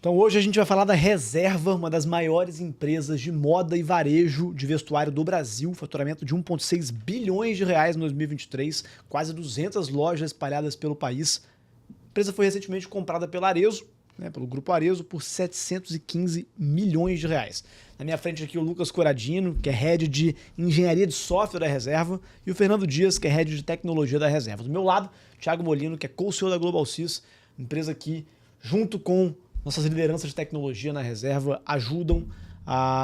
Então hoje a gente vai falar da Reserva, uma das maiores empresas de moda e varejo de vestuário do Brasil, faturamento de 1,6 bilhões de reais em 2023, quase 200 lojas espalhadas pelo país. A empresa foi recentemente comprada pela Arezzo, pelo Grupo Arezzo, por 715 milhões de reais. Na minha frente aqui o Lucas Coradino, que é Head de Engenharia de Software da Reserva, e o Fernando Dias, que é Head de Tecnologia da Reserva. Do meu lado, Thiago Molino, que é Co-CEO da Global Sys, empresa que, junto com nossas lideranças de tecnologia na Reserva, ajudam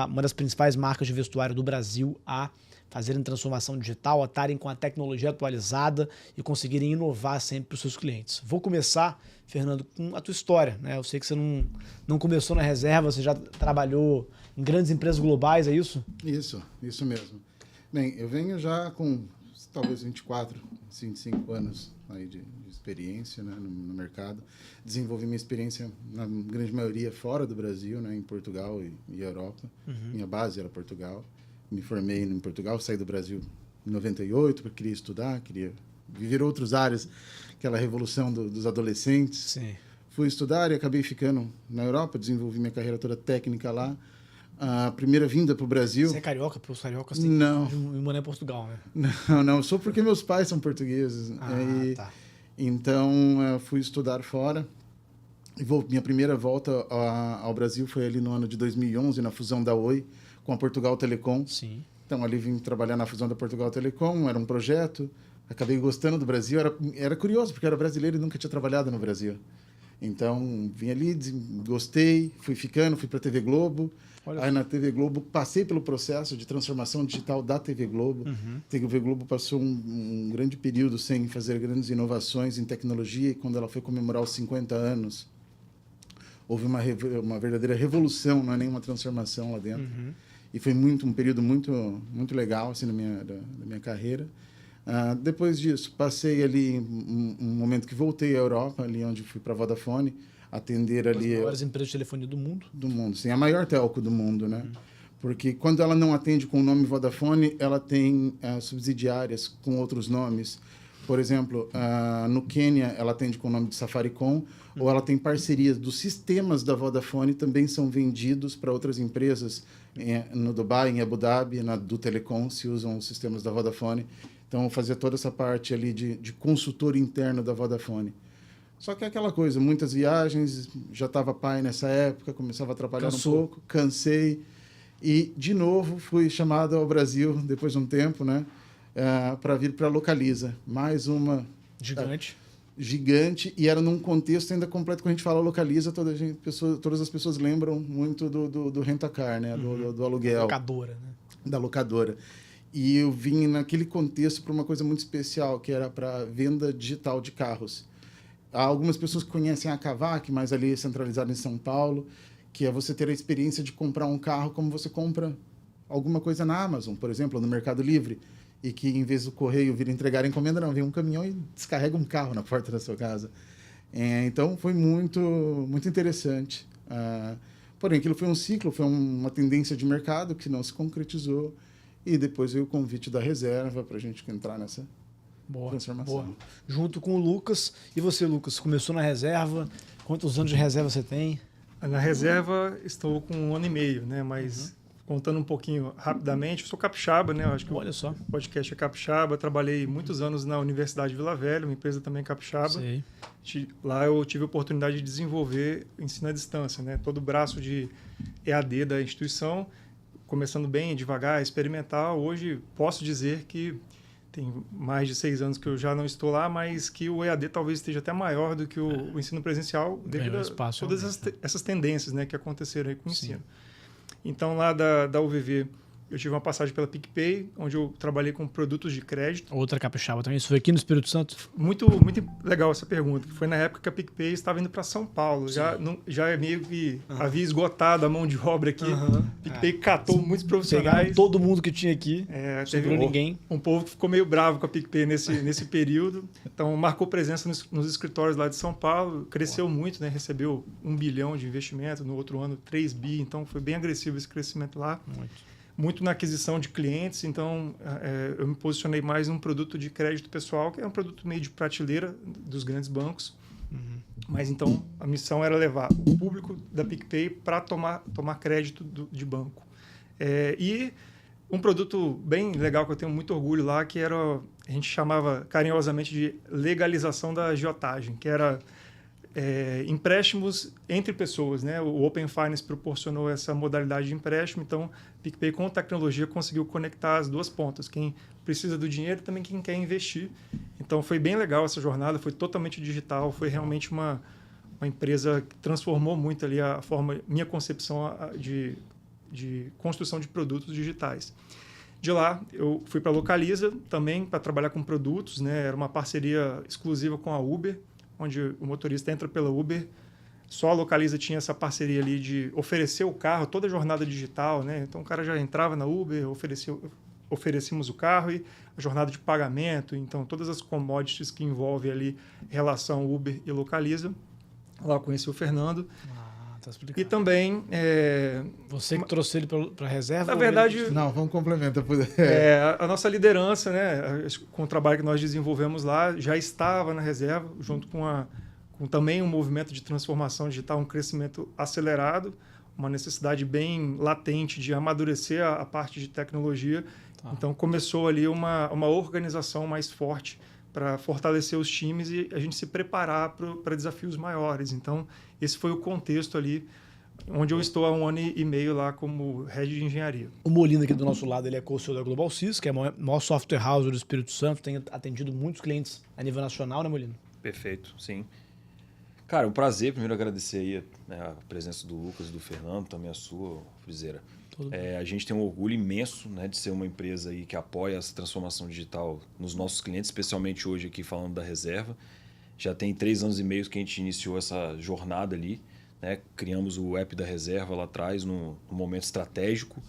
uma das principais marcas de vestuário do Brasil a fazerem transformação digital, a estarem com a tecnologia atualizada e conseguirem inovar sempre para os seus clientes. Vou começar, Fernando, com a tua história. Eu sei que você não começou na Reserva, você já trabalhou em grandes empresas globais, é isso? Isso mesmo. Bem, eu venho já com talvez 24, 25 anos aí de experiência, né, no mercado. Desenvolvi minha experiência, na grande maioria, fora do Brasil, né, em Portugal e Europa. Minha base era Portugal. Me formei em Portugal, saí do Brasil em 98, porque queria estudar, queria viver outras áreas, aquela revolução dos adolescentes. Sim. Fui estudar e acabei ficando na Europa, desenvolvi minha carreira toda técnica lá. A primeira vinda para o Brasil... Você é carioca? Para os cariocas tem não. que morar em Portugal, né? Não, só porque meus pais são portugueses. Tá. Então, fui estudar fora. Minha primeira volta ao Brasil foi ali no ano de 2011, na fusão da Oi com a Portugal Telecom. Sim. Então, ali vim trabalhar na fusão da Portugal Telecom, era um projeto. Acabei gostando do Brasil. Era curioso, porque era brasileiro e nunca tinha trabalhado no Brasil. Então, vim ali, gostei, fui ficando, fui para a TV Globo. Aí na TV Globo passei pelo processo de transformação digital da TV Globo. A TV Globo passou um grande período sem fazer grandes inovações em tecnologia, e quando ela foi comemorar os 50 anos, houve uma verdadeira revolução, não é nenhuma transformação lá dentro. E foi um período muito legal assim, da minha carreira. Depois disso, passei ali um momento que voltei à Europa, ali onde fui para a Vodafone, atender ali... As maiores empresas de telefonia do mundo. Do mundo, sim. A maior telco do mundo, né? Porque quando ela não atende com o nome Vodafone, ela tem subsidiárias com outros nomes. Por exemplo, no Quênia, ela atende com o nome de Safaricom, ou ela tem parcerias dos sistemas da Vodafone, também são vendidos para outras empresas. No Dubai, em Abu Dhabi, do Telecom, se usam os sistemas da Vodafone. Então, eu fazia toda essa parte ali de consultor interno da Vodafone. Só que é aquela coisa, muitas viagens, já estava pai nessa época, começava a atrapalhar um pouco, cansei. E, de novo, fui chamado ao Brasil, depois de um tempo, né, para vir para a Localiza. Mais uma... Gigante, e era num contexto ainda completo. Quando a gente fala Localiza, todas as pessoas lembram muito do rent-a-car, né, do aluguel. Locadora, né? Da locadora. E eu vim naquele contexto para uma coisa muito especial, que era para venda digital de carros. Há algumas pessoas que conhecem a Kavak, mas ali centralizada em São Paulo, que é você ter a experiência de comprar um carro como você compra alguma coisa na Amazon, por exemplo, ou no Mercado Livre, e que em vez do correio vir entregar a encomenda, não, vem um caminhão e descarrega um carro na porta da sua casa. Então, foi muito interessante. Porém, aquilo foi um ciclo, foi uma tendência de mercado que não se concretizou, e depois veio o convite da Reserva para a gente entrar nessa transformação. Boa. Junto com o Lucas. E você, Lucas, começou na Reserva? Quantos anos de Reserva você tem? Na Reserva estou com 1 ano e meio, né? Mas contando um pouquinho rapidamente, eu sou capixaba, né? Eu acho que Olha só. O podcast é capixaba. Trabalhei muitos anos na Universidade Vila Velha, uma empresa também capixaba. Sei. Lá eu tive a oportunidade de desenvolver ensino à distância, né? Todo o braço de EAD da instituição, começando bem, devagar, experimental. Hoje posso dizer que tem mais de 6 anos que eu já não estou lá, mas que o EAD talvez esteja até maior do que o ensino presencial, devido a todas essas tendências, né, que aconteceram aí com o ensino. Então, lá da UVV, eu tive uma passagem pela PicPay, onde eu trabalhei com produtos de crédito. Outra capixaba também. Isso foi aqui no Espírito Santo? Muito legal essa pergunta. Foi na época que a PicPay estava indo para São Paulo. Já meio que havia esgotado a mão de obra aqui. PicPay catou muitos profissionais. Pegaram todo mundo que tinha aqui. Teve ninguém. Um povo que ficou meio bravo com a PicPay nesse período. Então, marcou presença nos escritórios lá de São Paulo. Cresceu muito, né? Recebeu 1 bilhão de investimento. No outro ano, 3 bi. Então, foi bem agressivo esse crescimento lá. Muito na aquisição de clientes, então eu me posicionei mais num produto de crédito pessoal, que é um produto meio de prateleira dos grandes bancos. Mas então a missão era levar o público da PicPay para tomar crédito de banco. E um produto bem legal que eu tenho muito orgulho lá, que era, a gente chamava carinhosamente de legalização da agiotagem, que era empréstimos entre pessoas, né? O Open Finance proporcionou essa modalidade de empréstimo, então PicPay com tecnologia conseguiu conectar as duas pontas, quem precisa do dinheiro e também quem quer investir. Então foi bem legal essa jornada, foi totalmente digital, foi realmente uma empresa que transformou muito ali a forma, minha concepção de construção de produtos digitais. De lá, eu fui para a Localiza também para trabalhar com produtos, né? Era uma parceria exclusiva com a Uber, onde o motorista entra pela Uber. Só a Localiza tinha essa parceria ali de oferecer o carro, toda a jornada digital, né? Então o cara já entrava na Uber, oferecíamos o carro e a jornada de pagamento, então todas as commodities que envolvem ali relação Uber e Localiza. Lá eu conheci o Fernando. Tá explicado. E também... Você que trouxe ele para a reserva? Na verdade... Não, vamos complementar. A nossa liderança, né, com o trabalho que nós desenvolvemos lá, já estava na reserva, junto com também um movimento de transformação digital, um crescimento acelerado, uma necessidade bem latente de amadurecer a parte de tecnologia. Tá. Então, começou ali uma organização mais forte para fortalecer os times e a gente se preparar para desafios maiores. Então, esse foi o contexto ali, onde eu estou há 1 ano e meio lá como head de engenharia. O Molina aqui do nosso lado, ele é co-CEO da Global Sys, que é a maior software house do Espírito Santo, tem atendido muitos clientes a nível nacional, né, Molina? Perfeito, sim. Cara, um prazer, primeiro agradecer aí, né, a presença do Lucas e do Fernando, também a sua, Frizeira. A gente tem um orgulho imenso, né, de ser uma empresa aí que apoia essa transformação digital nos nossos clientes, especialmente hoje aqui falando da reserva. Já tem 3 anos e meio que a gente iniciou essa jornada ali, né? Criamos o app da reserva lá atrás, num momento estratégico,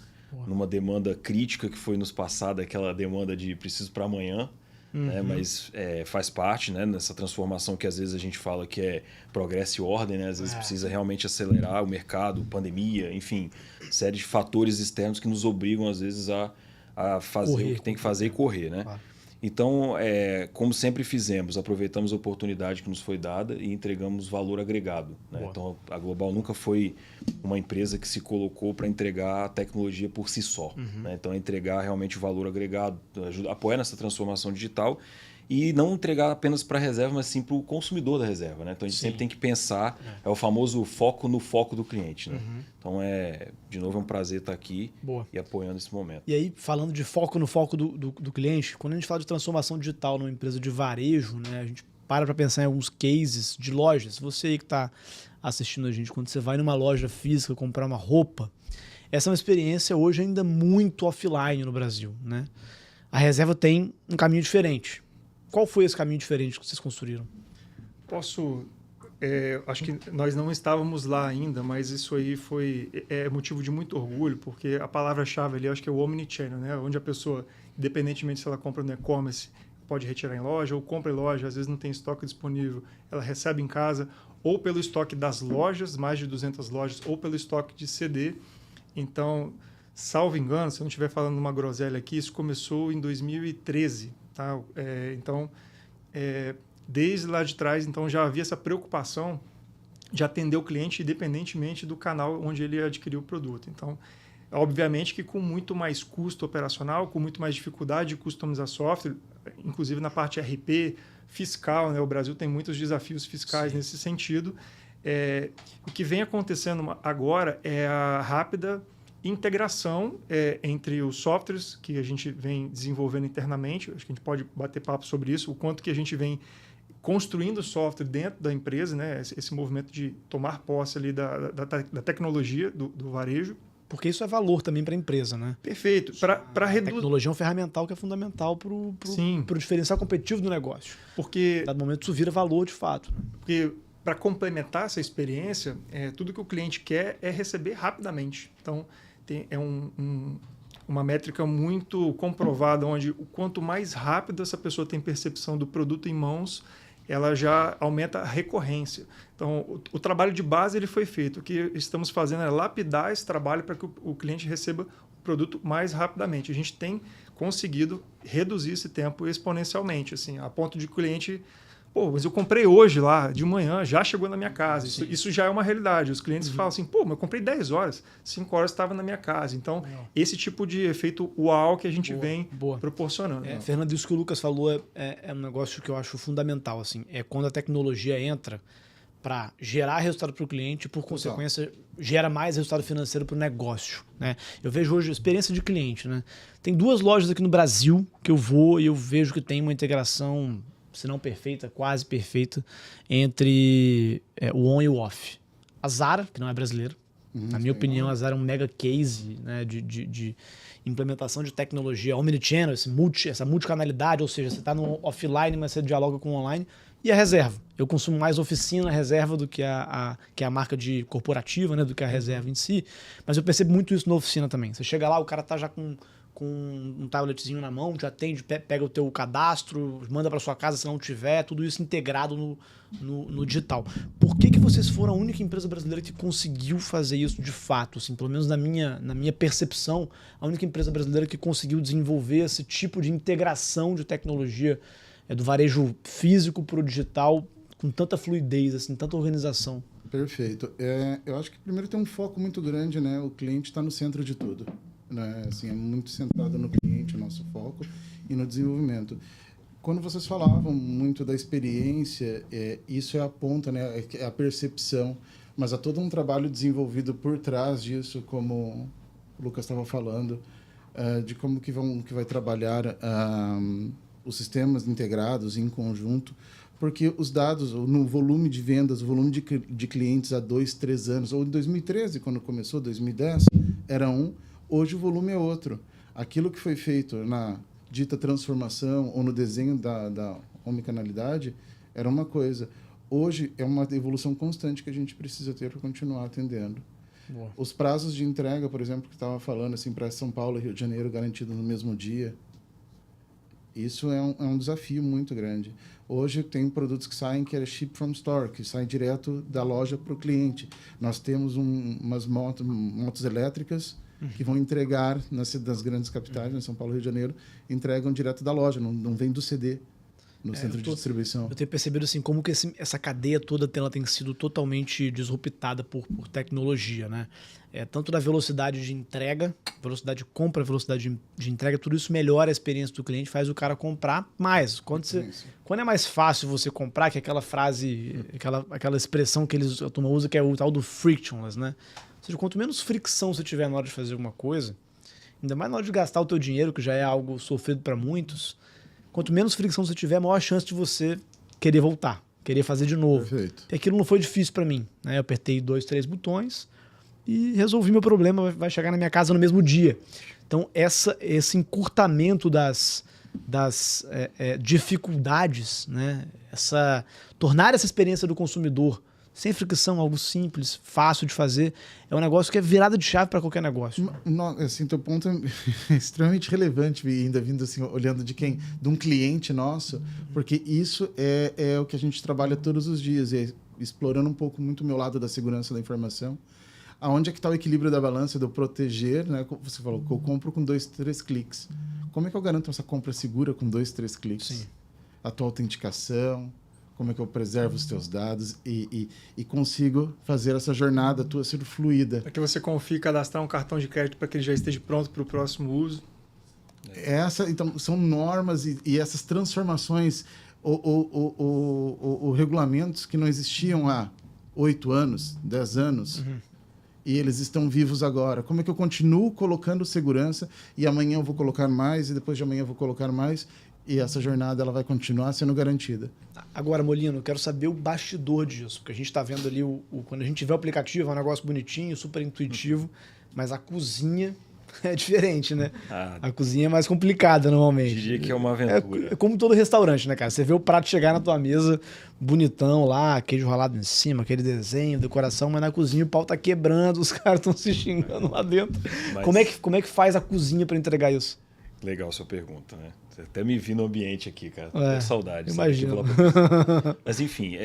numa demanda crítica que foi nos passada, aquela demanda de preciso para amanhã. Né? Mas faz parte, né, nessa transformação que às vezes a gente fala que é progresso e ordem, né? Às vezes precisa realmente acelerar o mercado, pandemia, enfim, série de fatores externos que nos obrigam às vezes a fazer o que tem que fazer e correr, né? Claro. Então, como sempre fizemos, aproveitamos a oportunidade que nos foi dada e entregamos valor agregado. Né? Então, a Global nunca foi uma empresa que se colocou para entregar a tecnologia por si só. Né? Então, entregar realmente o valor agregado, apoiar nessa transformação digital e não entregar apenas para a reserva, mas sim para o consumidor da reserva. Né? Então, a gente sempre tem que pensar, é o famoso foco no foco do cliente. Né? Então, de novo, é um prazer estar aqui e apoiando esse momento. E aí, falando de foco no foco do cliente, quando a gente fala de transformação digital numa empresa de varejo, né, a gente para pensar em alguns cases de lojas. Você aí que está assistindo a gente, quando você vai numa loja física comprar uma roupa, essa é uma experiência hoje ainda muito offline no Brasil. Né? A reserva tem um caminho diferente. Qual foi esse caminho diferente que vocês construíram? Acho que nós não estávamos lá ainda, mas isso aí é motivo de muito orgulho, porque a palavra-chave ali, acho que é o omnichannel, né? Onde a pessoa, independentemente se ela compra no e-commerce, pode retirar em loja, ou compra em loja, às vezes não tem estoque disponível, ela recebe em casa, ou pelo estoque das lojas, mais de 200 lojas, ou pelo estoque de CD. Então, salvo engano, se eu não estiver falando uma groselha aqui, isso começou em 2013. Tá? Desde lá de trás, então, já havia essa preocupação de atender o cliente independentemente do canal onde ele adquiriu o produto. Então, obviamente que com muito mais custo operacional, com muito mais dificuldade de customizar software, inclusive na parte RP, fiscal, né? O Brasil tem muitos desafios fiscais nesse sentido. O que vem acontecendo agora é a rápida integração entre os softwares que a gente vem desenvolvendo internamente. Acho que a gente pode bater papo sobre isso, o quanto que a gente vem construindo software dentro da empresa, né? Esse movimento de tomar posse ali da tecnologia do varejo. Porque isso é valor também para a empresa, né? Perfeito. A tecnologia é um ferramental que é fundamental para o diferencial competitivo do negócio. Porque, em dado momento, isso vira valor de fato. Né? Porque para complementar essa experiência, tudo que o cliente quer é receber rapidamente. Então, uma métrica muito comprovada, onde o quanto mais rápido essa pessoa tem percepção do produto em mãos, ela já aumenta a recorrência. Então, o trabalho de base ele foi feito. O que estamos fazendo é lapidar esse trabalho para que o cliente receba o produto mais rapidamente. A gente tem conseguido reduzir esse tempo exponencialmente, assim, a ponto de o cliente Pô, mas eu comprei hoje lá, de manhã, já chegou na minha casa. Isso já é uma realidade. Os clientes falam assim, pô, mas eu comprei 10 horas, 5 horas estava na minha casa. Então, esse tipo de efeito uau que a gente vem proporcionando. Fernando, isso que o Lucas falou é um negócio que eu acho fundamental. Assim, é quando a tecnologia entra para gerar resultado para o cliente e, por consequência, gera mais resultado financeiro para o negócio. Né? Eu vejo hoje experiência de cliente. Né? Tem 2 lojas aqui no Brasil que eu vou e eu vejo que tem uma integração, se não perfeita, quase perfeita, entre o on e o off. A Zara, que não é brasileira, na minha opinião, a Zara é um mega case, né, de implementação de tecnologia omnichannel, essa multicanalidade, ou seja, você está no offline, mas você dialoga com o online. E a reserva. Eu consumo mais oficina reserva do que a marca de corporativa, né, do que a reserva em si. Mas eu percebo muito isso na oficina também. Você chega lá, o cara tá já com um tabletzinho na mão, te atende, pega o teu cadastro, manda para sua casa se não tiver, tudo isso integrado no digital. Por que vocês foram a única empresa brasileira que conseguiu fazer isso de fato? Assim, pelo menos na minha percepção, a única empresa brasileira que conseguiu desenvolver esse tipo de integração de tecnologia do varejo físico para o digital com tanta fluidez, assim, tanta organização. Perfeito. Eu acho que primeiro tem um foco muito grande, né? O cliente está no centro de tudo. Né? Assim, é muito centrado no cliente, o nosso foco, e no desenvolvimento. Quando vocês falavam muito da experiência, isso é a ponta, né? É a percepção, mas há todo um trabalho desenvolvido por trás disso, como o Lucas estava falando, de como que vai trabalhar os sistemas integrados em conjunto, porque os dados, no volume de vendas, o volume de clientes há 2, 3 anos, ou em 2013, quando começou, 2010, era hoje o volume é outro. Aquilo que foi feito na dita transformação ou no desenho da omnicanalidade era uma coisa. Hoje é uma evolução constante que a gente precisa ter para continuar atendendo. Boa. Os prazos de entrega, por exemplo, que estava falando, assim, para São Paulo e Rio de Janeiro, garantido no mesmo dia, isso é um desafio muito grande. Hoje tem produtos que saem que é ship from store, que saem direto da loja para o cliente. Nós temos umas motos elétricas que vão entregar nas grandes capitais, em São Paulo e Rio de Janeiro, entregam direto da loja, não vem do CD no centro de distribuição. Eu tenho percebido assim, como que essa cadeia toda ela tem sido totalmente disruptada por tecnologia, né? Tanto da velocidade de entrega, velocidade de compra, velocidade de entrega, tudo isso melhora a experiência do cliente, faz o cara comprar mais. Quando é mais fácil você comprar, que é aquela frase, aquela expressão que a turma usa, que é o tal do frictionless, né? Ou seja, quanto menos fricção você tiver na hora de fazer alguma coisa, ainda mais na hora de gastar o teu dinheiro, que já é algo sofrido para muitos, quanto menos fricção você tiver, maior a chance de você querer voltar, querer fazer de novo. Perfeito. E aquilo não foi difícil para mim, né? Eu apertei 2, 3 botões e resolvi meu problema, vai chegar na minha casa no mesmo dia. Então, esse encurtamento das dificuldades, né? Tornar essa experiência do consumidor sem fricção, algo simples, fácil de fazer, é um negócio que é virada de chave para qualquer negócio. Assim, teu ponto é extremamente relevante, ainda vindo assim, olhando de um cliente nosso, porque isso é o que a gente trabalha todos os dias, explorando um pouco muito o meu lado da segurança da informação. Aonde é que está o equilíbrio da balança de eu proteger, né? Você falou que eu compro com 2, 3 cliques. Como é que eu garanto essa compra segura com 2, 3 cliques? Sim. A tua autenticação, como é que eu preservo os teus dados e consigo fazer essa jornada tua ser fluida. Para que você confie cadastrar um cartão de crédito para que ele já esteja pronto para o próximo uso. Então, são normas e essas transformações ou regulamentos que não existiam há 8 anos, 10 anos, e eles estão vivos agora. Como é que eu continuo colocando segurança e amanhã eu vou colocar mais e depois de amanhã eu vou colocar mais e essa jornada ela vai continuar sendo garantida. Agora, Molino, eu quero saber o bastidor disso, porque a gente está vendo ali, quando a gente vê o aplicativo, é um negócio bonitinho, super intuitivo, mas a cozinha é diferente, né? A cozinha é mais complicada normalmente. Diria que é uma aventura. É como todo restaurante, né, cara? Você vê o prato chegar na tua mesa, bonitão lá, queijo ralado em cima, aquele desenho, decoração, mas na cozinha o pau tá quebrando, os caras estão se xingando lá dentro. Mas... Como é que faz a cozinha para entregar isso? Legal a sua pergunta, né? Você até me vi no ambiente aqui, cara. Tô saudade. Imagina. Mas enfim,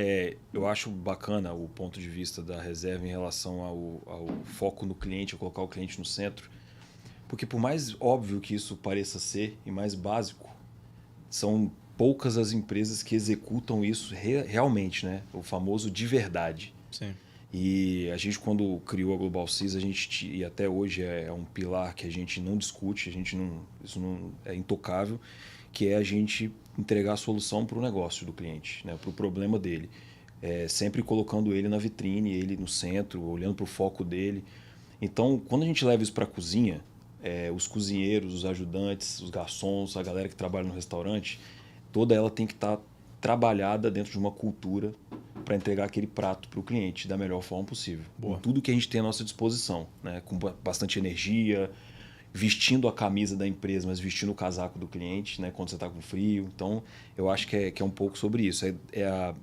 eu acho bacana o ponto de vista da reserva em relação ao foco no cliente, a colocar o cliente no centro. Porque por mais óbvio que isso pareça ser e mais básico, são poucas as empresas que executam isso realmente, né? O famoso de verdade. Sim. E a gente, quando criou a Global Cis, e até hoje é um pilar que a gente não discute, isso não é intocável, que é a gente entregar a solução para o negócio do cliente, né? Para o problema dele. Sempre colocando ele na vitrine, ele no centro, olhando para o foco dele. Então, quando a gente leva isso para a cozinha, os cozinheiros, os ajudantes, os garçons, a galera que trabalha no restaurante, toda ela tem que estar trabalhada dentro de uma cultura para entregar aquele prato para o cliente da melhor forma possível. Com tudo que a gente tem à nossa disposição, né? Com bastante energia, vestindo a camisa da empresa, mas vestindo o casaco do cliente, né? Quando você está com frio. Então, eu acho que é um pouco sobre isso. É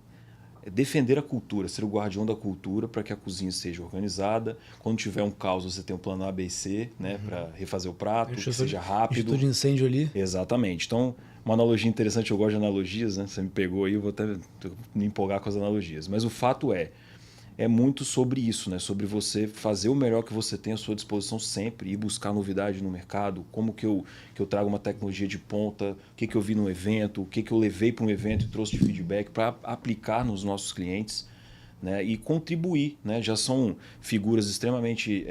defender a cultura, ser o guardião da cultura para que a cozinha seja organizada. Quando tiver um caos, você tem um plano A, B e C, né? Para refazer o prato, que seja rápido. Instituto de incêndio ali. Exatamente. Então, uma analogia interessante, eu gosto de analogias, né? Você me pegou aí, eu vou até me empolgar com as analogias. Mas o fato é muito sobre isso, né? Sobre você fazer o melhor que você tem à sua disposição sempre e buscar novidade no mercado, como que eu trago uma tecnologia de ponta, o que eu vi no evento, o que eu levei para um evento e trouxe de feedback para aplicar nos nossos clientes, né? E contribuir, né? Já são figuras extremamente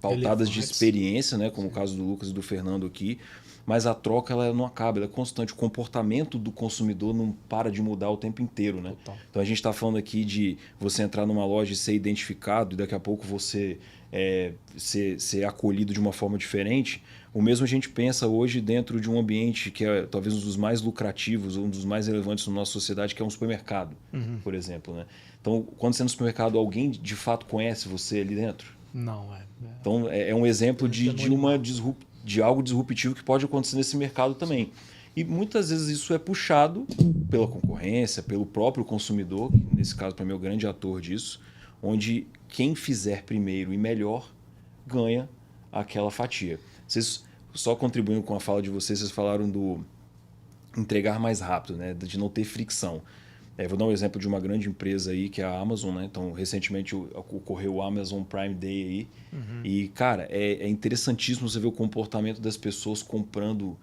pautadas de experiência, né? Como o caso do Lucas e do Fernando aqui, mas a troca ela não acaba, ela é constante. O comportamento do consumidor não para de mudar o tempo inteiro, né? Total. Então a gente está falando aqui de você entrar numa loja e ser identificado e daqui a pouco você ser acolhido de uma forma diferente. O mesmo a gente pensa hoje dentro de um ambiente que é talvez um dos mais lucrativos, um dos mais relevantes na nossa sociedade, que é um supermercado, por exemplo, né? Então, quando você é no supermercado, alguém de fato conhece você ali dentro? Não, Então, é um exemplo de algo disruptivo que pode acontecer nesse mercado também. E muitas vezes isso é puxado pela concorrência, pelo próprio consumidor, que nesse caso para mim é o grande ator disso, onde quem fizer primeiro e melhor ganha aquela fatia. Vocês, só contribuindo com a fala de vocês falaram do entregar mais rápido, né? De não ter fricção. Vou dar um exemplo de uma grande empresa aí, que é a Amazon, né? Então, recentemente ocorreu o Amazon Prime Day aí. E, cara, é interessantíssimo você ver o comportamento das pessoas comprando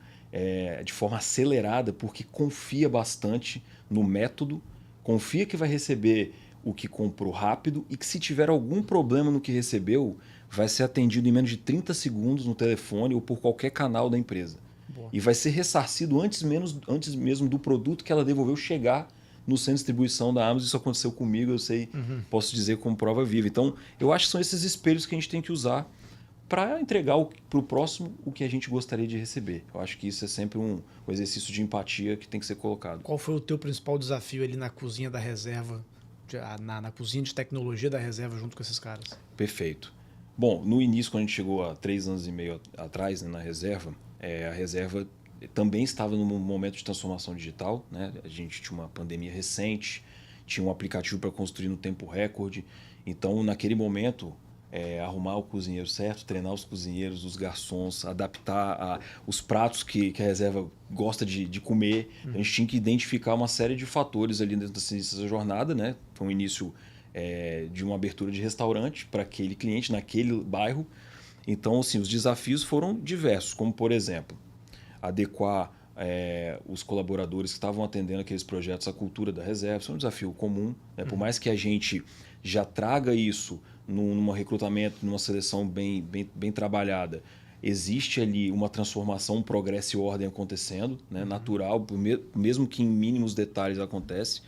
de forma acelerada, porque confia bastante no método, confia que vai receber o que comprou rápido e que se tiver algum problema no que recebeu, vai ser atendido em menos de 30 segundos no telefone ou por qualquer canal da empresa. Boa. E vai ser ressarcido antes mesmo do produto que ela devolveu chegar no centro de distribuição da Amazon. Isso aconteceu comigo, eu sei, posso dizer como prova viva. Então, eu acho que são esses espelhos que a gente tem que usar para entregar para o próximo o que a gente gostaria de receber. Eu acho que isso é sempre um exercício de empatia que tem que ser colocado. Qual foi o teu principal desafio ali na cozinha da reserva, na cozinha de tecnologia da reserva junto com esses caras? Perfeito. Bom, no início, quando a gente chegou há 3 anos e meio atrás, né, na reserva, a reserva também estava num momento de transformação digital, né? A gente tinha uma pandemia recente, tinha um aplicativo para construir no tempo recorde. Então, naquele momento, arrumar o cozinheiro certo, treinar os cozinheiros, os garçons, adaptar os pratos que a reserva gosta de comer. A gente tinha que identificar uma série de fatores ali dentro dessa jornada, né? Foi um início de uma abertura de restaurante para aquele cliente, naquele bairro. Então, assim, os desafios foram diversos, como, por exemplo, adequar os colaboradores que estavam atendendo aqueles projetos à cultura da reserva. Isso é um desafio comum, né? Por mais que a gente já traga isso num recrutamento, numa seleção bem trabalhada, existe ali uma transformação, um progresso e ordem acontecendo, né? Natural, mesmo que em mínimos detalhes acontece.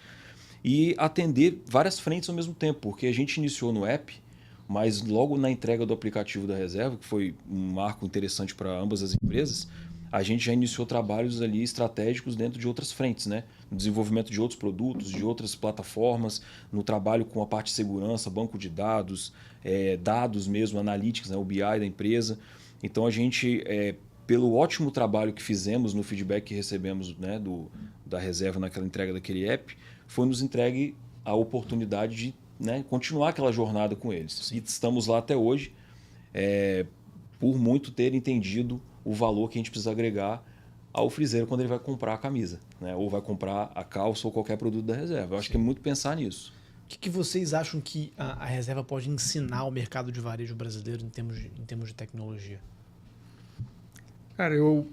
E atender várias frentes ao mesmo tempo, porque a gente iniciou no app, mas logo na entrega do aplicativo da reserva, que foi um marco interessante para ambas as empresas, a gente já iniciou trabalhos ali estratégicos dentro de outras frentes, né? No desenvolvimento de outros produtos, de outras plataformas, no trabalho com a parte de segurança, banco de dados, dados mesmo, analytics, né? O BI da empresa. Então a gente, pelo ótimo trabalho que fizemos no feedback que recebemos, né, da reserva naquela entrega daquele app, foi nos entregue a oportunidade de, né, continuar aquela jornada com eles. Sim. E estamos lá até hoje, por muito ter entendido o valor que a gente precisa agregar ao friseiro quando ele vai comprar a camisa, né? Ou vai comprar a calça ou qualquer produto da reserva. Eu acho que é muito pensar nisso. O que vocês acham que a reserva pode ensinar ao mercado de varejo brasileiro em termos de tecnologia? Cara, eu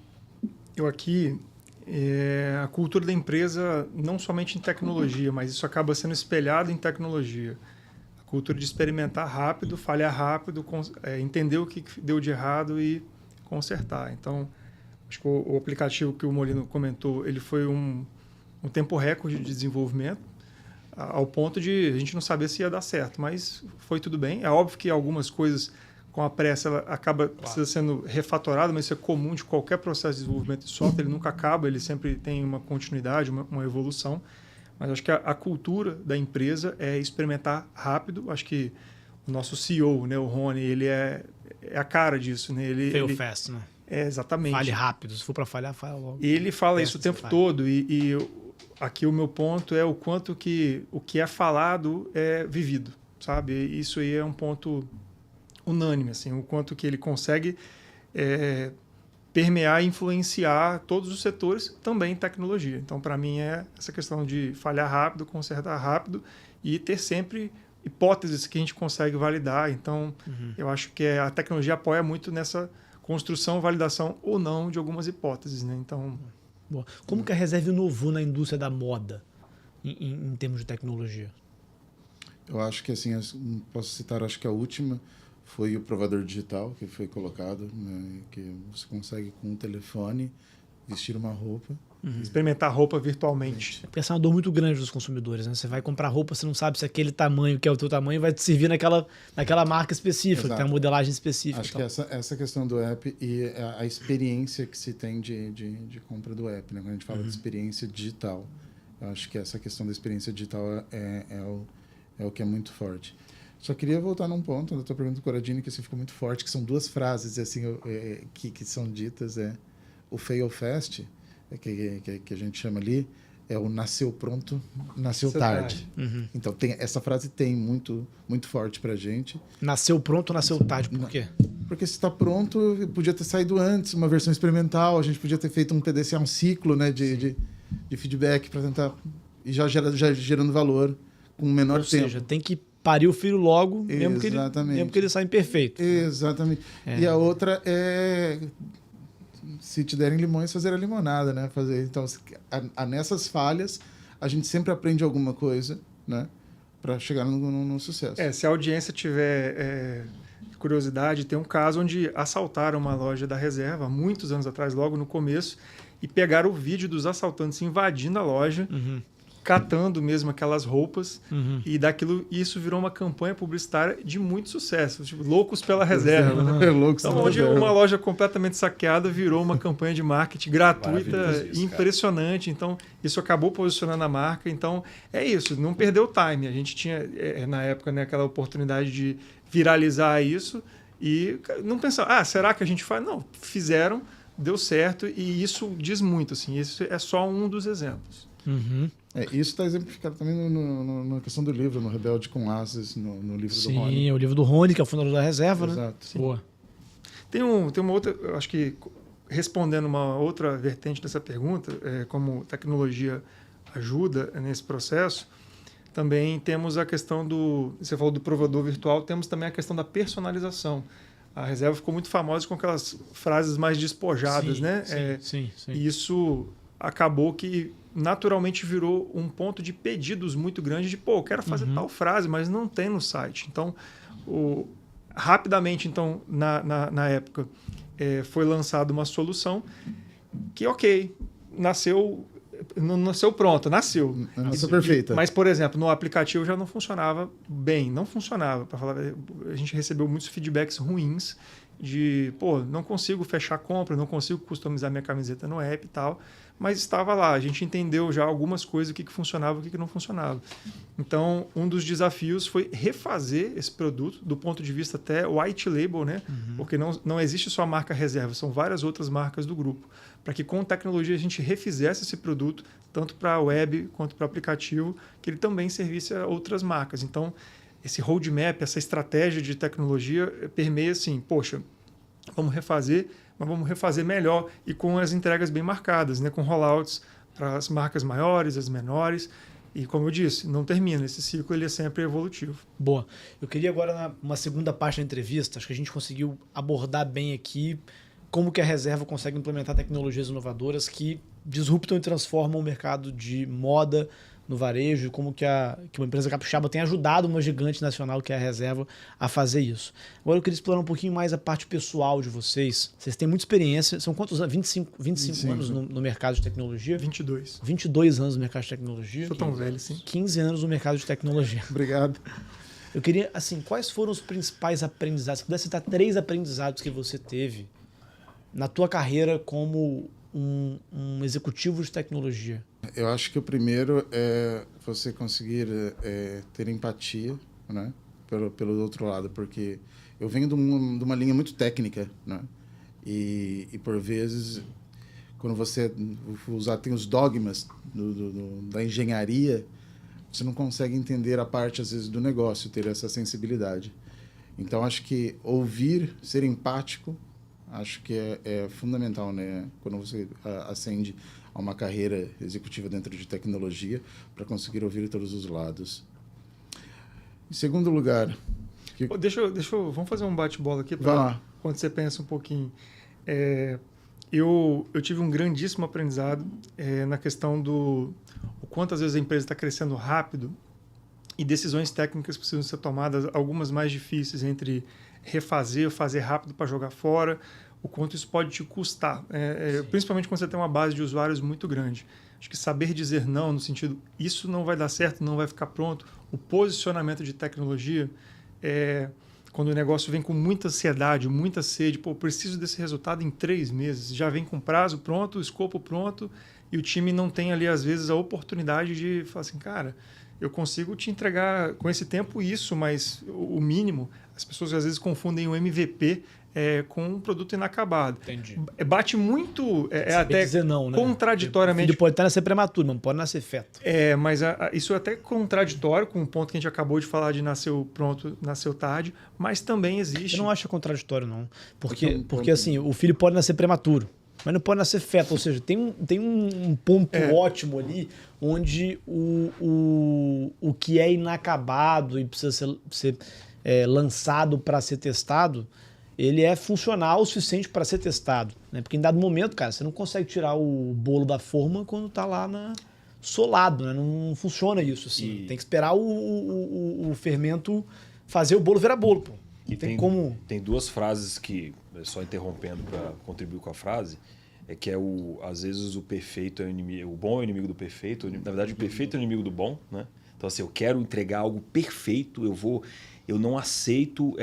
aqui a cultura da empresa, não somente em tecnologia, mas isso acaba sendo espelhado em tecnologia. A cultura de experimentar rápido, falhar rápido, entender o que deu de errado e consertar. Então, acho que o aplicativo que o Molino comentou, ele foi um tempo recorde de desenvolvimento, ao ponto de a gente não saber se ia dar certo, mas foi tudo bem. É óbvio que algumas coisas, com a pressa, ela precisa sendo refatorada, mas isso é comum de qualquer processo de desenvolvimento de software, ele nunca acaba, ele sempre tem uma continuidade, uma evolução. Mas acho que a cultura da empresa é experimentar rápido. Acho que o nosso CEO, né, o Rony, ele é a cara disso. Né? Fail fast, né? Exatamente. Fale rápido. Se for para falhar, falha logo. Ele fala isso o tempo todo. E aqui o meu ponto é o quanto que o que é falado é vivido, sabe? Isso aí é um ponto unânime, assim, o quanto que ele consegue permear e influenciar todos os setores, também em tecnologia. Então, para mim, é essa questão de falhar rápido, consertar rápido e ter sempre hipóteses que a gente consegue validar. Então, eu acho que a tecnologia apoia muito nessa construção, validação ou não de algumas hipóteses, né? Então, boa. Como que a Reserve inovou na indústria da moda em termos de tecnologia? Eu acho que, assim, posso citar, acho que a última foi o provador digital que foi colocado, né, que você consegue com um telefone vestir uma roupa. Experimentar roupa virtualmente. Porque essa é uma dor muito grande dos consumidores, né? Você vai comprar roupa, você não sabe se aquele tamanho que é o teu tamanho vai te servir naquela marca específica, Exato. que tem uma modelagem específica. Acho que essa questão do app e a experiência que se tem de compra do app, né? Quando a gente fala de experiência digital, eu acho que essa questão da experiência digital é o que é muito forte. Só queria voltar num ponto da tua pergunta, Corradini, que assim, ficou muito forte, que são duas frases assim, que são ditas. O fail fast, que a gente chama ali, é o nasceu pronto, nasceu tarde. Então, essa frase tem muito, muito forte pra gente. Nasceu pronto, nasceu tarde. Por quê? Porque se está pronto, podia ter saído antes, uma versão experimental, a gente podia ter feito um PDCA, um ciclo, né, de feedback para tentar e já gerando valor com um menor tempo. Ou seja, tem que parir o filho logo, mesmo que ele saia imperfeito. Exatamente. E a outra é, se te derem limões, fazer a limonada, né? Então, nessas falhas, a gente sempre aprende alguma coisa, né? Para chegar no sucesso. Se a audiência tiver curiosidade, tem um caso onde assaltaram uma loja da Reserva, muitos anos atrás, logo no começo, e pegaram o vídeo dos assaltantes invadindo a loja, catando mesmo aquelas roupas, e isso virou uma campanha publicitária de muito sucesso, tipo, loucos pela Reserva. Né? Loucos então, onde uma loja completamente saqueada virou uma campanha de marketing gratuita, impressionante. Cara. Então, isso acabou posicionando a marca. Então, é isso, não perdeu o time. A gente tinha, na época, né, aquela oportunidade de viralizar isso e não pensar, será que a gente faz? Não, fizeram, deu certo, e isso diz muito. Assim, isso é só um dos exemplos. Isso está exemplificado também na questão do livro, no Rebelde com Asas, no livro do Rony. Sim, o livro do Rony, que é o fundador da Reserva, Exato. Né? Boa. Tem uma outra, acho que respondendo uma outra vertente dessa pergunta, como tecnologia ajuda nesse processo, também temos a questão você falou do provador virtual, temos também a questão da personalização. A Reserva ficou muito famosa com aquelas frases mais despojadas, né? Sim. E isso acabou que naturalmente virou um ponto de pedidos muito grande de, eu quero fazer tal frase, mas não tem no site. Então, rapidamente, então, na época, foi lançada uma solução que, não nasceu pronta, nasceu. Nasceu perfeita. Mas, por exemplo, no aplicativo já não funcionava bem, não funcionava. Para falar, a gente recebeu muitos feedbacks ruins de, não consigo fechar compra, não consigo customizar minha camiseta no app e tal, mas estava lá, a gente entendeu já algumas coisas, o que funcionava e o que não funcionava. Então, um dos desafios foi refazer esse produto do ponto de vista até white label, né? Porque não existe só a marca Reserva, são várias outras marcas do grupo, para que com tecnologia a gente refizesse esse produto, tanto para a web quanto para o aplicativo, que ele também servisse a outras marcas. Então, esse roadmap, essa estratégia de tecnologia permeia assim, vamos refazer, mas vamos refazer melhor e com as entregas bem marcadas, né? Com rollouts para as marcas maiores, as menores. E como eu disse, não termina. Esse ciclo ele é sempre evolutivo. Boa. Eu queria agora, numa segunda parte da entrevista, acho que a gente conseguiu abordar bem aqui como que a reserva consegue implementar tecnologias inovadoras que disruptam e transformam o mercado de moda no varejo, como que uma empresa capixaba tem ajudado uma gigante nacional que é a reserva a fazer isso. Agora eu queria explorar um pouquinho mais a parte pessoal de vocês. Vocês têm muita experiência, são quantos anos? 25 anos no mercado de tecnologia? 22. 22 anos no mercado de tecnologia. Sou tão velho, sim. 15 anos no mercado de tecnologia. Obrigado. Eu queria, assim, quais foram os principais aprendizados? Se pudesse citar 3 aprendizados que você teve na tua carreira como um executivo de tecnologia. Eu acho que o primeiro é você conseguir ter empatia, né? Pelo outro lado, porque eu venho de uma linha muito técnica, né? E por vezes, quando você tem os dogmas da engenharia, você não consegue entender a parte, às vezes, do negócio, ter essa sensibilidade. Então, acho que ouvir, ser empático, acho que é fundamental, né? Quando você ascende a uma carreira executiva dentro de tecnologia, para conseguir ouvir todos os lados. Em segundo lugar... Vamos fazer um bate-bola aqui, para quando você pensa um pouquinho. Eu tive um grandíssimo aprendizado na questão do o quanto às vezes a empresa está crescendo rápido e decisões técnicas precisam ser tomadas, algumas mais difíceis, entre refazer, fazer rápido para jogar fora, o quanto isso pode te custar, principalmente quando você tem uma base de usuários muito grande. Acho que saber dizer não, no sentido, isso não vai dar certo, não vai ficar pronto, o posicionamento de tecnologia, quando o negócio vem com muita ansiedade, muita sede, preciso desse resultado em 3 meses, já vem com prazo pronto, escopo pronto, e o time não tem ali, às vezes, a oportunidade de falar assim, cara, eu consigo te entregar com esse tempo isso, mas o mínimo, as pessoas às vezes confundem o MVP com um produto inacabado. Entendi. Bate muito, até dizer não, né? contraditoriamente. O filho pode até nascer prematuro, mas não pode nascer feto. Mas isso é até contraditório com o ponto que a gente acabou de falar de nasceu pronto, nasceu tarde, mas também existe. Eu não acho contraditório, não. Porque assim, o filho pode nascer prematuro, mas não pode nascer feto. Ou seja, tem um ponto ótimo ali, onde o que é inacabado e precisa ser lançado para ser testado, ele é funcional o suficiente para ser testado, né? Porque em dado momento, cara, você não consegue tirar o bolo da forma quando está lá solado, né? Não funciona isso assim. Tem que esperar o fermento fazer o bolo virar bolo, pô. E tem 2 frases que, só interrompendo para contribuir com a frase, que às vezes o perfeito é o inimigo, o bom é o inimigo do perfeito, na verdade o perfeito é o inimigo do bom, né? Então assim, eu quero entregar algo perfeito, eu não aceito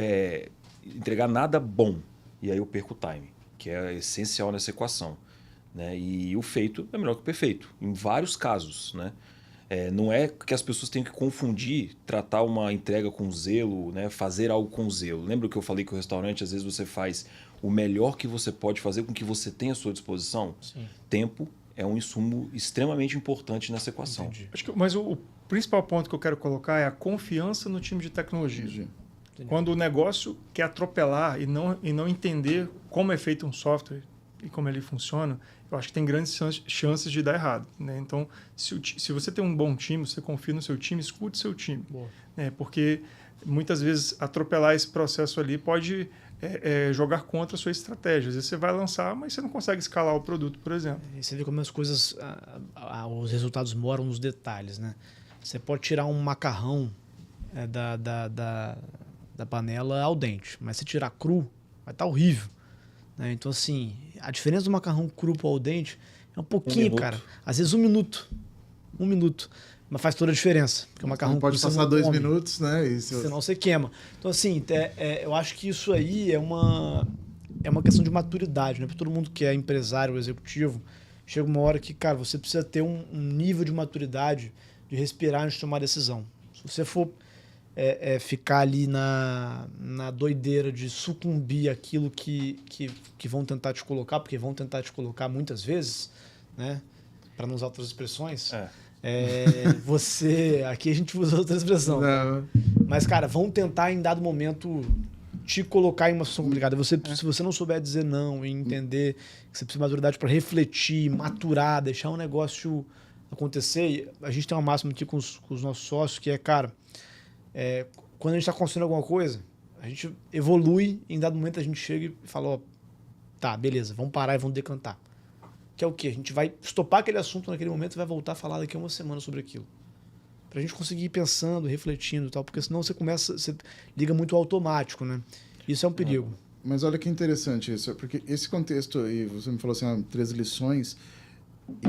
entregar nada bom, e aí eu perco o time, que é essencial nessa equação, né? E o feito é melhor que o perfeito, em vários casos, né? Não é que as pessoas têm que confundir, tratar uma entrega com zelo, né? Fazer algo com zelo. Lembra que eu falei que o restaurante, às vezes você faz o melhor que você pode fazer com o que você tem à sua disposição? Sim. Tempo é um insumo extremamente importante nessa equação. Mas o principal ponto que eu quero colocar é a confiança no time de tecnologia. Entendi. Quando o negócio quer atropelar e não entender como é feito um software e como ele funciona, eu acho que tem grandes chances de dar errado, né? Então, se você tem um bom time, você confia no seu time, escute seu time. Né? Porque muitas vezes atropelar esse processo ali pode jogar contra a sua estratégia. Às vezes você vai lançar, mas você não consegue escalar o produto, por exemplo. E você vê como as coisas, os resultados moram nos detalhes, né? Você pode tirar um macarrão da panela ao dente, mas se tirar cru, vai estar horrível, né? Então, assim, a diferença do macarrão cru para ao dente é um pouquinho, cara. Às vezes 1 minuto. 1 minuto. Mas faz toda a diferença. Porque o macarrão não pode passar 2 minutos, né? Senão você queima. Então, assim, eu acho que isso aí é uma questão de maturidade, né? Para todo mundo que é empresário ou executivo, chega uma hora que, cara, você precisa ter um nível de maturidade de respirar antes de tomar decisão. Se você for ficar ali na doideira de sucumbir àquilo que vão tentar te colocar, porque vão tentar te colocar muitas vezes, né? Para não usar outras expressões. Aqui a gente usa outra expressão. Não. Mas, cara, vão tentar em dado momento te colocar em uma situação complicada. Se você não souber dizer não e entender que você precisa de maturidade para refletir, maturar, deixar um negócio acontecer, a gente tem uma máxima aqui com os nossos sócios que cara, quando a gente está construindo alguma coisa, a gente evolui e em dado momento a gente chega e fala, Tá, beleza, vamos parar e vamos decantar. Que é o quê? A gente vai estopar aquele assunto naquele momento e vai voltar a falar daqui a uma semana sobre aquilo. Pra gente conseguir ir pensando, refletindo e tal, porque senão você liga muito ao automático, né? Isso é um perigo. Mas olha que interessante isso, porque esse contexto aí, você me falou assim, 3 lições,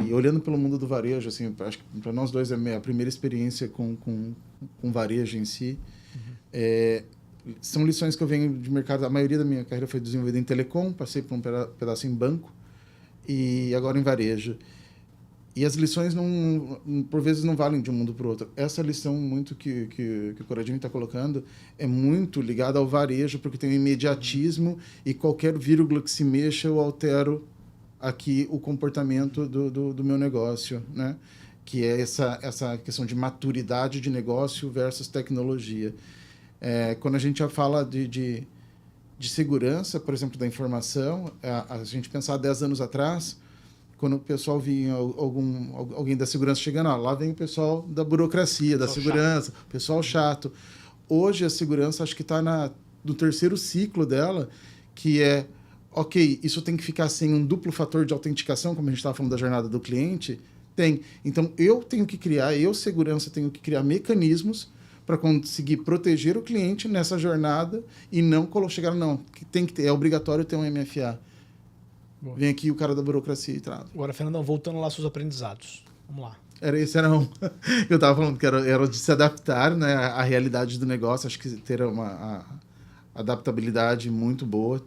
e olhando pelo mundo do varejo, assim, acho que para nós dois é a primeira experiência com varejo em si. São lições que eu venho de mercado, a maioria da minha carreira foi desenvolvida em telecom, passei por um pedaço em banco e agora em varejo. E as lições, por vezes, não valem de um mundo para o outro. Essa lição muito que o Corradini está colocando é muito ligada ao varejo, porque tem um imediatismo e qualquer vírgula que se mexa, eu altero aqui o comportamento do meu negócio, né? Que é essa questão de maturidade de negócio versus tecnologia. Quando a gente já fala de segurança, por exemplo, da informação, a gente pensar 10 anos atrás, quando o pessoal vinha, alguém da segurança chegando, lá vem o pessoal da burocracia, da segurança, o pessoal chato. Hoje a segurança acho que está no terceiro ciclo dela, que é, ok, isso tem que ficar sem um duplo fator de autenticação, como a gente estava falando da jornada do cliente, tem. Então eu tenho que criar, segurança, tenho que criar mecanismos para conseguir proteger o cliente nessa jornada e não chegar, tem que ter, é obrigatório ter um MFA. Boa. Vem aqui o cara da burocracia e trava. Agora, Fernandão, voltando lá aos seus aprendizados. Vamos lá. Eu estava falando que era de se adaptar, né, à realidade do negócio. Acho que ter uma adaptabilidade muito boa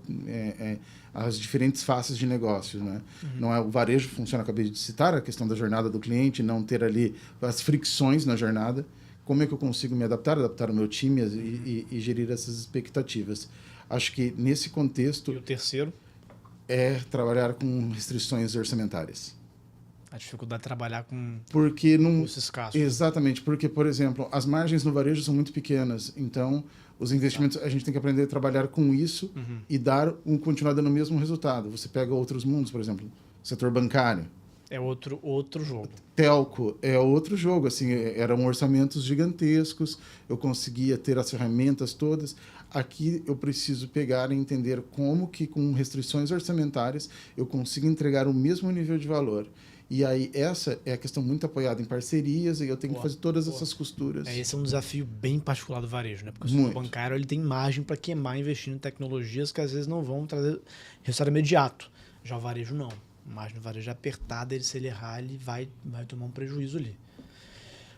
às diferentes faces de negócio, né? Não é o varejo funciona, acabei de citar, a questão da jornada do cliente, não ter ali as fricções na jornada. Como é que eu consigo me adaptar o meu time e gerir essas expectativas? Acho que nesse contexto... E o terceiro? É trabalhar com restrições orçamentárias. A dificuldade de trabalhar com recursos escassos. Exatamente, porque, por exemplo, as margens no varejo são muito pequenas, então os investimentos, a gente tem que aprender a trabalhar com isso e continuar dando o mesmo resultado. Você pega outros mundos, por exemplo, setor bancário. É outro jogo. Telco é outro jogo, assim, eram orçamentos gigantescos, eu conseguia ter as ferramentas todas. Aqui eu preciso pegar e entender como que com restrições orçamentárias eu consigo entregar o mesmo nível de valor. E aí essa é a questão muito apoiada em parcerias e eu tenho que fazer todas essas costuras. Esse é um desafio bem particular do varejo, né? Porque o setor bancário ele tem margem para queimar investindo em tecnologias que às vezes não vão trazer resultado imediato. Já o varejo não. A margem do varejo é apertada, se ele errar, ele vai tomar um prejuízo ali.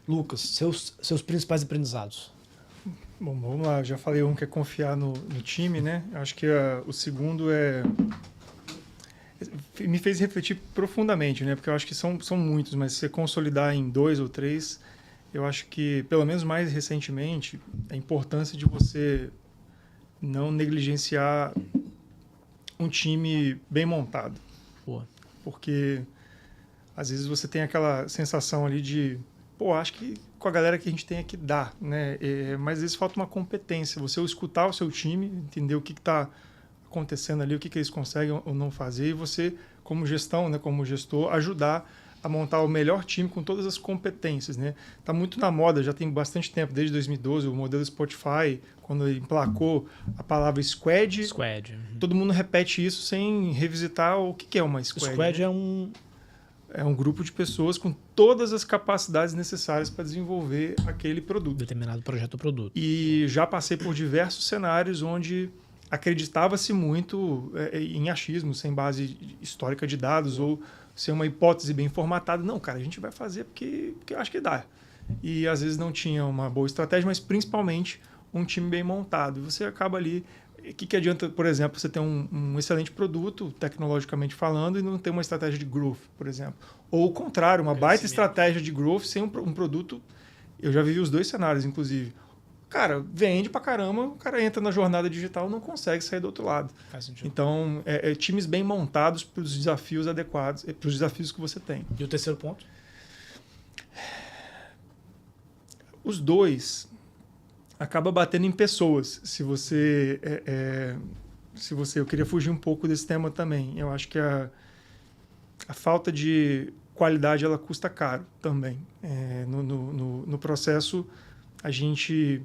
Lucas, seus principais aprendizados. Bom, vamos lá. Já falei um que é confiar no time, né? Acho que o segundo me fez refletir profundamente, né? Porque eu acho que são muitos, mas se você consolidar em 2 ou 3, eu acho que, pelo menos mais recentemente, a importância de você não negligenciar um time bem montado. Boa. Porque às vezes você tem aquela sensação ali de, acho que com a galera que a gente tem aqui dá, né? Mas às vezes falta uma competência, você escutar o seu time, entender o que está acontecendo ali, o que eles conseguem ou não fazer, e você, como gestão, né, como gestor, ajudar a montar o melhor time com todas as competências, né? Tá muito na moda, já tem bastante tempo, desde 2012, o modelo Spotify, quando ele emplacou a palavra squad. Todo mundo repete isso sem revisitar o que é uma squad. O squad, né? É um grupo de pessoas com todas as capacidades necessárias para desenvolver aquele produto. Determinado projeto ou produto. E já passei por diversos cenários onde acreditava-se muito em achismo, sem base histórica de dados ou ser uma hipótese bem formatada. Não, cara, a gente vai fazer porque eu acho que dá. E às vezes não tinha uma boa estratégia, mas principalmente um time bem montado. E você acaba ali... O que adianta, por exemplo, você ter um excelente produto, tecnologicamente falando, e não ter uma estratégia de growth, por exemplo? Ou o contrário, uma baita estratégia de growth sem um produto... Eu já vivi os dois cenários, inclusive. Cara, vende pra caramba, o cara entra na jornada digital e não consegue sair do outro lado. Faz sentido. Então, times bem montados para os desafios adequados, para os desafios que você tem. E o terceiro ponto? Os dois acaba batendo em pessoas. Eu queria fugir um pouco desse tema também. Eu acho que a falta de qualidade ela custa caro também. No processo, a gente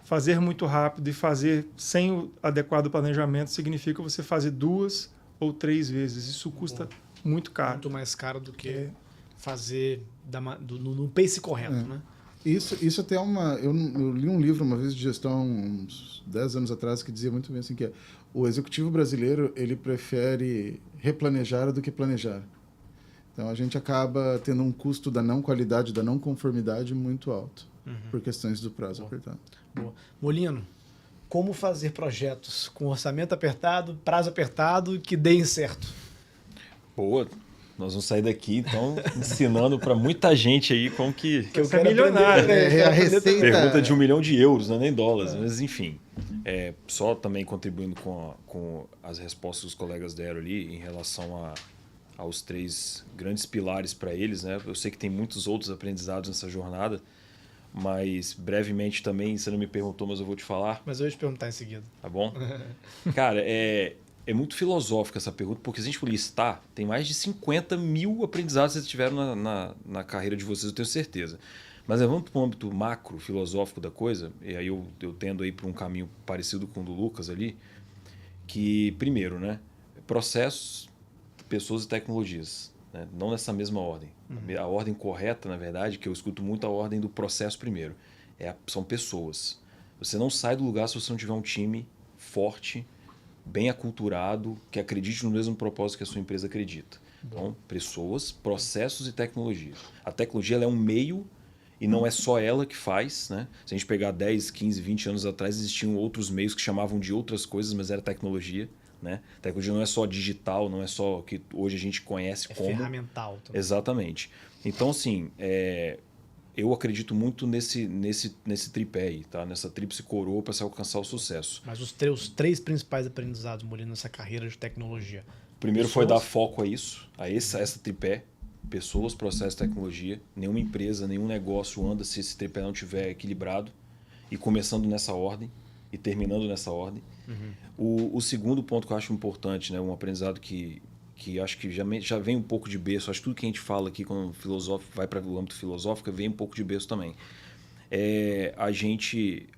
fazer muito rápido e fazer sem o adequado planejamento significa você fazer 2 ou 3 vezes. Isso custa muito caro. Muito mais caro do que fazer no pace correto, né? Isso até é uma... Eu li um livro uma vez de gestão, uns 10 anos atrás, que dizia muito bem assim, que o executivo brasileiro, ele prefere replanejar do que planejar. Então, a gente acaba tendo um custo da não qualidade, da não conformidade muito alto, por questões do prazo apertado. Boa. Molino, como fazer projetos com orçamento apertado, prazo apertado, que deem certo? Boa. Nós vamos sair daqui, então, ensinando para muita gente aí como que... eu quero milionário. A receita... Pergunta de $1 milhão, não é nem dólares, mas enfim. Só também contribuindo com as respostas que os colegas deram ali em relação aos 3 grandes pilares para eles, né? Eu sei que tem muitos outros aprendizados nessa jornada, mas brevemente também, você não me perguntou, mas eu vou te falar. Mas eu ia te perguntar em seguida. Tá bom? Cara, é muito filosófica essa pergunta, porque se a gente for listar, tem mais de 50 mil aprendizados que vocês tiveram na carreira de vocês, eu tenho certeza. Mas vamos para o âmbito macro, filosófico da coisa, e aí eu tendo aí para um caminho parecido com o do Lucas ali, que, primeiro, né, processos, pessoas e tecnologias, né, não nessa mesma ordem. A ordem correta, na verdade, que eu escuto muito a ordem do processo primeiro, são pessoas. Você não sai do lugar se você não tiver um time forte, bem aculturado, que acredite no mesmo propósito que a sua empresa acredita. Então, pessoas, processos e tecnologia. A tecnologia ela é um meio e não é só ela que faz, né? Se a gente pegar 10, 15, 20 anos atrás, existiam outros meios que chamavam de outras coisas, mas era tecnologia, né? Tecnologia não é só digital, não é só o que hoje a gente conhece como... ferramental também. Exatamente. Então, assim, eu acredito muito nesse tripé aí, tá? Nessa tríplice coroa para se alcançar o sucesso. Mas os 3 principais aprendizados, Molino, nessa carreira de tecnologia. Primeiro foi dar foco a isso, a essa tripé. Pessoas, processos, tecnologia. Nenhuma empresa, nenhum negócio anda se esse tripé não estiver equilibrado. E começando nessa ordem e terminando nessa ordem. O segundo ponto que eu acho importante, né? Um aprendizado que acho que já vem um pouco de berço. Acho que tudo que a gente fala aqui quando vai para o âmbito filosófico vem um pouco de berço também.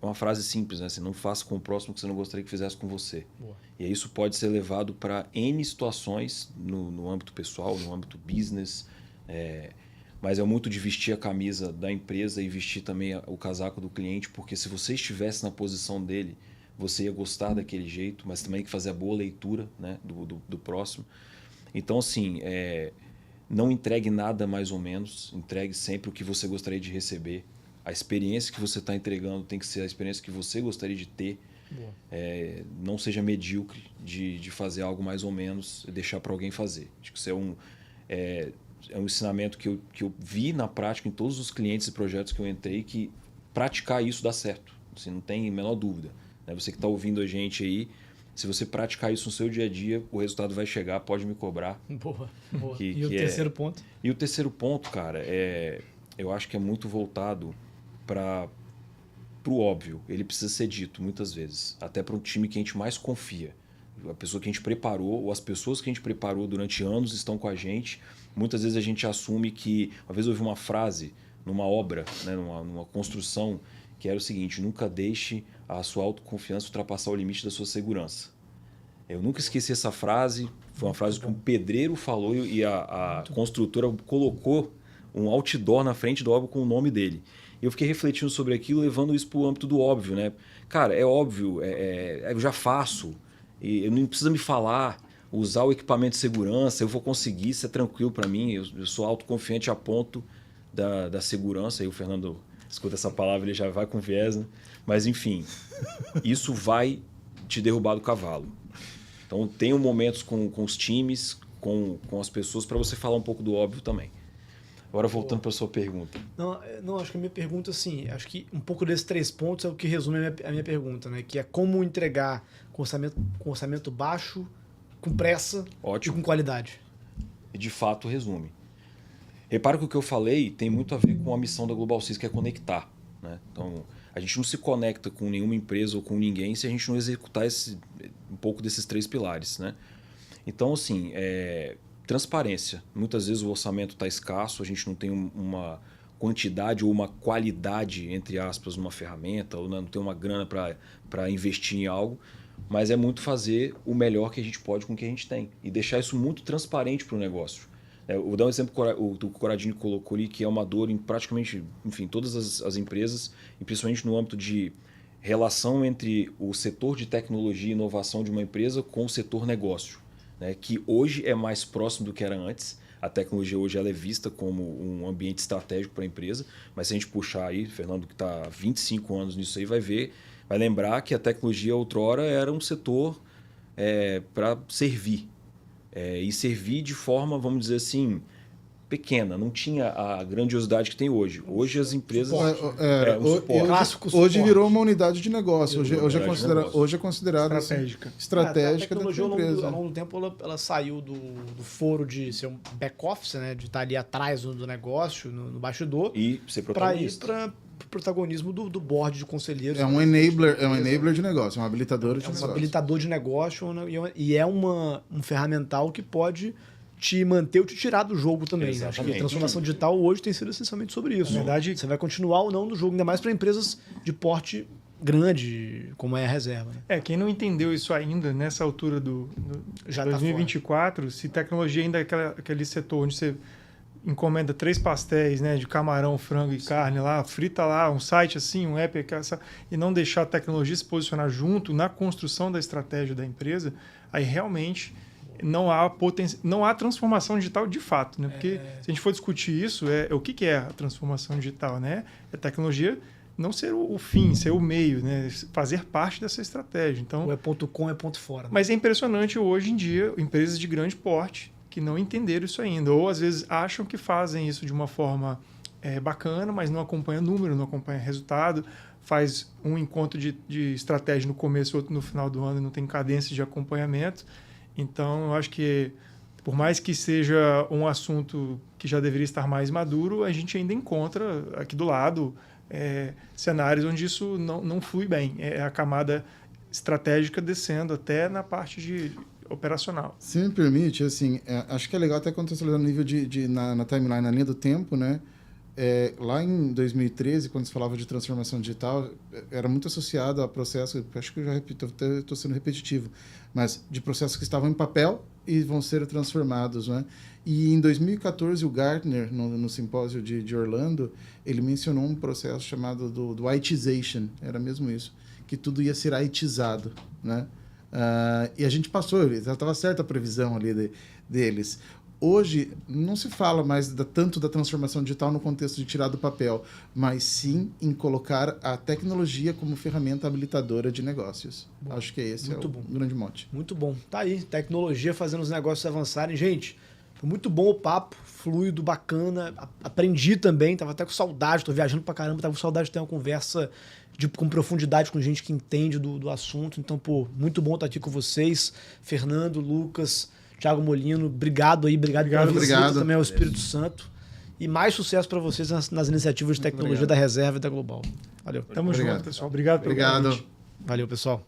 Uma frase simples, né? Assim, não faça com o próximo o que você não gostaria que fizesse com você. Boa. E aí isso pode ser levado para N situações no âmbito pessoal, no âmbito business. Mas é muito de vestir a camisa da empresa e vestir também o casaco do cliente, porque se você estivesse na posição dele, você ia gostar daquele jeito, mas também tem que fazer a boa leitura, né, do próximo. Então, assim, não entregue nada mais ou menos, entregue sempre o que você gostaria de receber. A experiência que você está entregando tem que ser a experiência que você gostaria de ter. Não seja medíocre de fazer algo mais ou menos e deixar para alguém fazer. Acho que isso é um ensinamento que eu vi na prática em todos os clientes e projetos que eu entrei, que praticar isso dá certo. Assim, não tem a menor dúvida. Né? Você que está ouvindo a gente aí, se você praticar isso no seu dia a dia, o resultado vai chegar, pode me cobrar. Boa. E o terceiro ponto? E o terceiro ponto, cara, eu acho que é muito voltado para o óbvio. Ele precisa ser dito muitas vezes, até para um time que a gente mais confia. A pessoa que a gente preparou, ou as pessoas que a gente preparou durante anos estão com a gente. Muitas vezes a gente assume que... Uma vez eu ouvi uma frase numa obra, né, numa construção, que era o seguinte: nunca deixe a sua autoconfiança ultrapassar o limite da sua segurança. Eu nunca esqueci essa frase. Foi uma frase que um pedreiro falou e a construtora colocou um outdoor na frente da obra com o nome dele. E eu fiquei refletindo sobre aquilo, levando isso para o âmbito do óbvio, né? Cara, é óbvio, eu já faço, e eu não precisa me falar, usar o equipamento de segurança, eu vou conseguir, isso é tranquilo para mim, eu sou autoconfiante a ponto da segurança. Aí o Fernando escuta essa palavra, ele já vai com viés, né? Mas enfim, isso vai te derrubar do cavalo. Então tenham momentos com os times, com as pessoas, para você falar um pouco do óbvio também. Agora voltando para a sua pergunta. Não, acho que a minha pergunta, assim, acho que um pouco desses 3 pontos é o que resume a minha pergunta, né? Que é como entregar com orçamento baixo, com pressa. Ótimo. E com qualidade. E de fato resume. Repara que o que eu falei tem muito a ver com a missão da Global Sys, que é conectar. Né? Então, a gente não se conecta com nenhuma empresa ou com ninguém se a gente não executar um pouco desses 3 pilares. Né? Então, assim, transparência. Muitas vezes o orçamento está escasso, a gente não tem uma quantidade ou uma qualidade, entre aspas, numa ferramenta, ou não tem uma grana para investir em algo, mas é muito fazer o melhor que a gente pode com o que a gente tem e deixar isso muito transparente para o negócio. Eu vou dar um exemplo que o Corradini colocou ali, que é uma dor em praticamente, enfim, todas as empresas, e principalmente no âmbito de relação entre o setor de tecnologia e inovação de uma empresa com o setor negócio, né? Que hoje é mais próximo do que era antes. A tecnologia hoje ela é vista como um ambiente estratégico para a empresa, mas se a gente puxar aí, Fernando, que está há 25 anos nisso aí, vai lembrar que a tecnologia outrora era um setor para servir. E servir de forma, vamos dizer assim, pequena, não tinha a grandiosidade que tem hoje. Hoje as empresas... Hoje virou uma unidade de negócio. Hoje é considerado estratégica a da tecnologia, empresa. ao longo do tempo, ela saiu do foro de ser um back-office, né, de estar ali atrás do negócio, no bastidor, e ser protagonista. Para ir para o protagonismo do board de conselheiros. É um enabler de negócio, é um habilitador de negócio. É um habilitador de negócio e é um ferramental que pode te manter ou te tirar do jogo também. Né? Acho que a transformação digital hoje tem sido essencialmente sobre isso. Na verdade, você vai continuar ou não no jogo, ainda mais para empresas de porte grande, como é a reserva. Né? Quem não entendeu isso ainda, nessa altura do Já 2024, se tecnologia ainda é aquele setor onde você encomenda 3 pastéis, né, de camarão, frango e carne lá, frita lá, um site assim, um app, e não deixar a tecnologia se posicionar junto na construção da estratégia da empresa, aí realmente não há transformação digital de fato, né? Porque se a gente for discutir isso, o que é a transformação digital, né? É tecnologia não ser o fim, ser o meio, né? Fazer parte dessa estratégia. Então, ou é ponto com, é ponto fora. Né? Mas é impressionante hoje em dia, empresas de grande porte que não entenderam isso ainda, ou às vezes acham que fazem isso de uma forma bacana, mas não acompanha número, não acompanha resultado, faz um encontro de estratégia no começo, outro no final do ano e não tem cadência de acompanhamento. Então, eu acho que, por mais que seja um assunto que já deveria estar mais maduro, a gente ainda encontra aqui do lado cenários onde isso não flui bem. É a camada estratégica descendo até na parte de operacional. Se me permite, assim, acho que é legal até contextualizar no nível na timeline, na linha do tempo, né? Lá em 2013, quando se falava de transformação digital, era muito associado a processos, acho que eu já repito, estou sendo repetitivo, mas de processos que estavam em papel e vão ser transformados, né? E em 2014, o Gartner, no simpósio de Orlando, ele mencionou um processo chamado do ITization, era mesmo isso, que tudo ia ser ITizado, né? E a gente passou, já estava certa a previsão ali deles. Hoje, não se fala mais tanto da transformação digital no contexto de tirar do papel, mas sim em colocar a tecnologia como ferramenta habilitadora de negócios. Bom, acho que esse é o grande mote. Muito bom. Tá aí, tecnologia fazendo os negócios avançarem. Gente, foi muito bom o papo, fluido, bacana. Aprendi também, tava até com saudade, tô viajando pra caramba, tava com saudade de ter uma conversa com profundidade com gente que entende do assunto. Então, muito bom estar aqui com vocês. Fernando, Lucas, Thiago Molino, obrigado aí, obrigado pela visita também ao Espírito Santo. E mais sucesso para vocês nas iniciativas de tecnologia da Reserva e da Global. Valeu. Tamo junto, pessoal. Obrigado pelo convite. Valeu, pessoal.